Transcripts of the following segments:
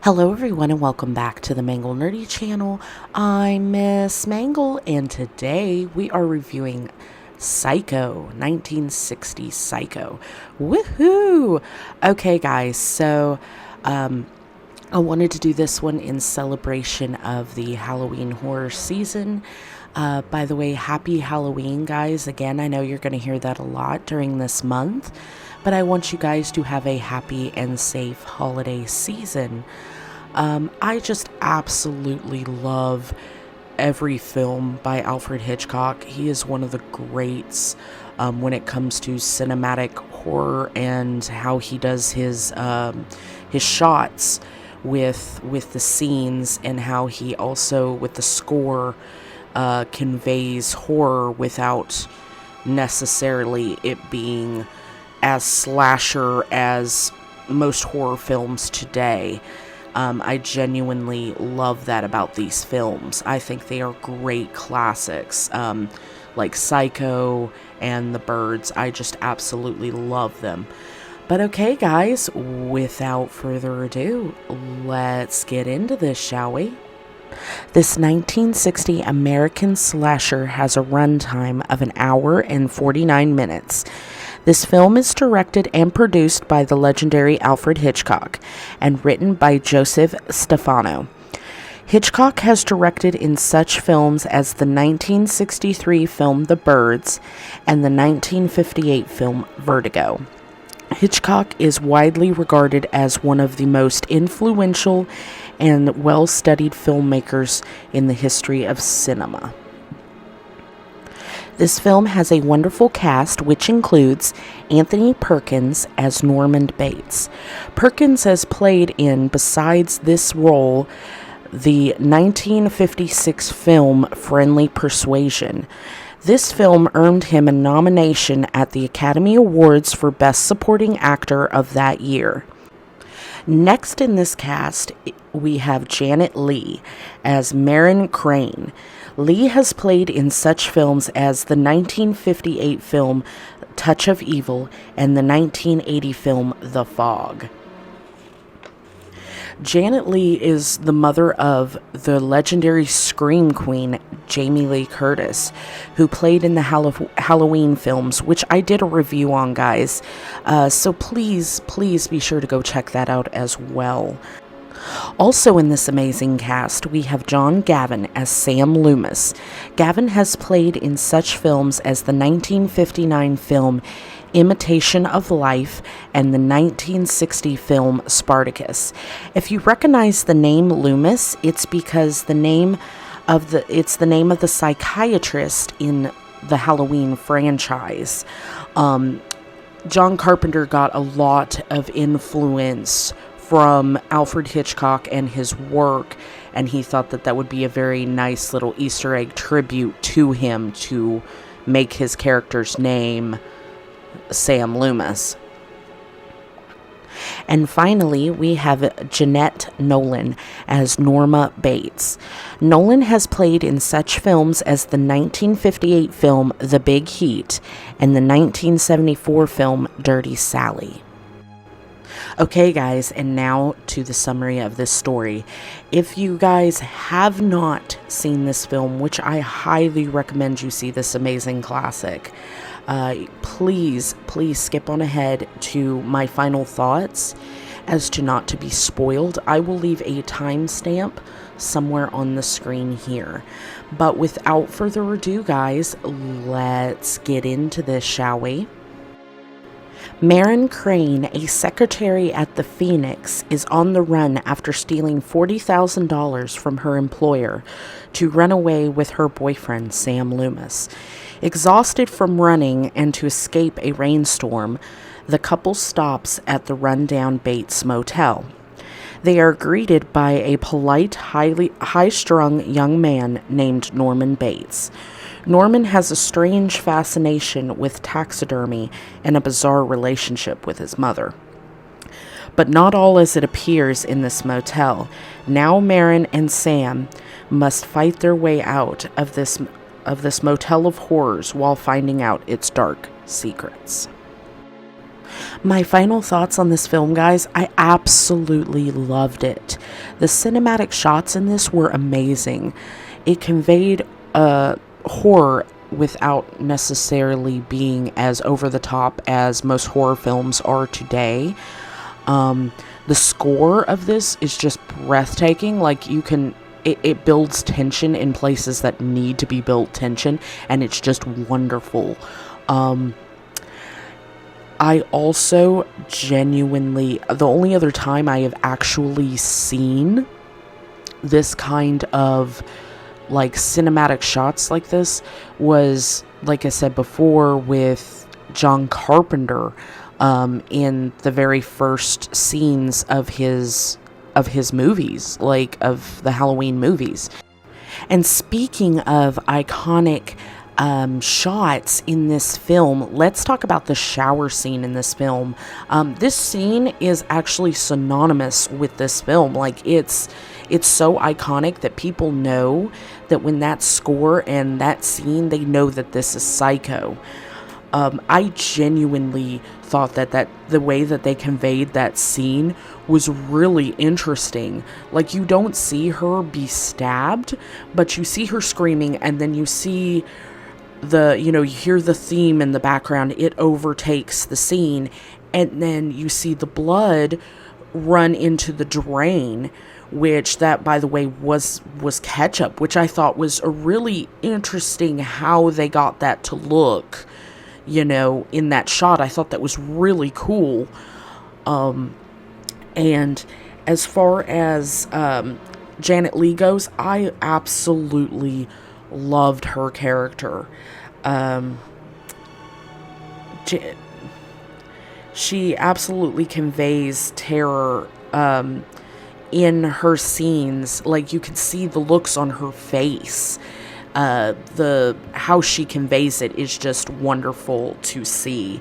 Hello everyone and welcome back to the Mangle Nerdy channel. I'm Miss Mangle and today we are reviewing Psycho, 1960 Psycho. Woohoo! Okay guys, so I wanted to do this one in celebration of the Halloween horror season. By the way, happy Halloween, guys. Again, I know you're going to hear that a lot during this month, but I want you guys to have a happy and safe holiday season. I just absolutely love every film by Alfred Hitchcock. He is one of the greats when it comes to cinematic horror and how he does his shots with the scenes, and how he also with the score conveys horror without necessarily it being as slasher as most horror films today. I genuinely love that about these films. I think they are great classics, like Psycho and The Birds. I just absolutely love them. But okay, guys, without further ado, let's get into this, shall we? This 1960 American slasher has a runtime of an hour and 49 minutes. This film is directed and produced by the legendary Alfred Hitchcock and written by Joseph Stefano. Hitchcock has directed in such films as the 1963 film The Birds and the 1958 film Vertigo. Hitchcock is widely regarded as one of the most influential and well-studied filmmakers in the history of cinema. This film has a wonderful cast, which includes Anthony Perkins as Norman Bates. Perkins has played in, besides this role, the 1956 film Friendly Persuasion. This film earned him a nomination at the Academy Awards for Best Supporting Actor of that year. Next in this cast, we have Janet Leigh as Marin Crane. Leigh has played in such films as the 1958 film Touch of Evil and the 1980 film The Fog. Janet Leigh is the mother of the legendary Scream Queen, Jamie Lee Curtis, who played in the Halloween films, which I did a review on, guys. So please be sure to go check that out as well. Also in this amazing cast, we have John Gavin as Sam Loomis. Gavin has played in such films as the 1959 film Imitation of Life and the 1960 film Spartacus. If you recognize the name Loomis, it's because the name of the psychiatrist in the Halloween franchise. John Carpenter got a lot of influence from Alfred Hitchcock and his work, and he thought that would be a very nice little Easter egg tribute to him to make his character's name Sam Loomis. And finally, we have Jeanette Nolan as Norma Bates. Nolan has played in such films as the 1958 film The Big Heat and the 1974 film Dirty Sally. Okay, guys, and now to the summary of this story. If you guys have not seen this film, which I highly recommend you see this amazing classic, please skip on ahead to my final thoughts as to not to be spoiled. I will leave a timestamp somewhere on the screen here. But without further ado, guys, let's get into this, shall we? Marin Crane, a secretary at the Phoenix, is on the run after stealing $40,000 from her employer to run away with her boyfriend, Sam Loomis. Exhausted from running and to escape a rainstorm, the couple stops at the rundown Bates Motel. They are greeted by a polite, high-strung young man named Norman Bates. Norman has a strange fascination with taxidermy and a bizarre relationship with his mother. But not all as it appears in this motel. Now Marin and Sam must fight their way out of this motel of horrors while finding out its dark secrets. My final thoughts on this film, guys, I absolutely loved it. The cinematic shots in this were amazing. It conveyed horror without necessarily being as over the top as most horror films are today. The score of this is just breathtaking. Like, it builds tension in places that need to be built tension, and it's just wonderful. I also genuinely, the only other time I have actually seen this kind of like cinematic shots like this was, like I said before, with John Carpenter, in the very first scenes of his movies, like of the Halloween movies. And speaking of iconic shots in this film, let's talk about the shower scene in this film. This scene is actually synonymous with this film. Like, it's so iconic that people know that when that score and that scene, they know that this is Psycho. I genuinely thought that the way that they conveyed that scene was really interesting. Like, you don't see her be stabbed, but you see her screaming, and then you see you hear the theme in the background. It overtakes the scene, and then you see the blood run into the drain, which that, by the way, was ketchup, which I thought was a really interesting how they got that to look, in that shot. I thought that was really cool. And as far as Janet Leigh goes, I absolutely loved her character. She absolutely conveys terror in her scenes. Like, you can see the looks on her face. How she conveys it is just wonderful to see.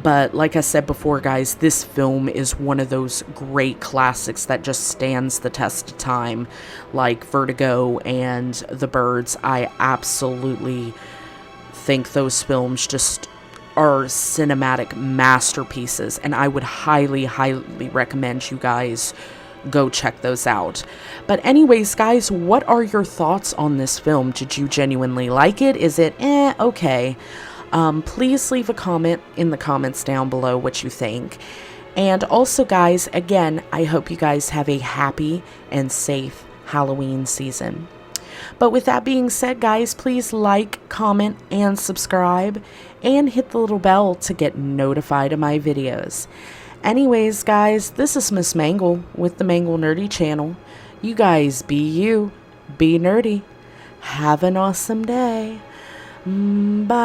But like I said before, guys, this film is one of those great classics that just stands the test of time, like Vertigo and The Birds. I absolutely think those films just are cinematic masterpieces, and I would highly, highly recommend you guys go check those out. But anyways, guys, what are your thoughts on this film? Did you genuinely like it? Is it okay? Please leave a comment in the comments down below what you think. And also, guys, again, I hope you guys have a happy and safe Halloween season. But with that being said, guys, please like, comment, and subscribe, and hit the little bell to get notified of my videos. Anyways, guys, this is Miss Mangle with the Mangle Nerdy channel. You guys be you, be nerdy. Have an awesome day. Bye.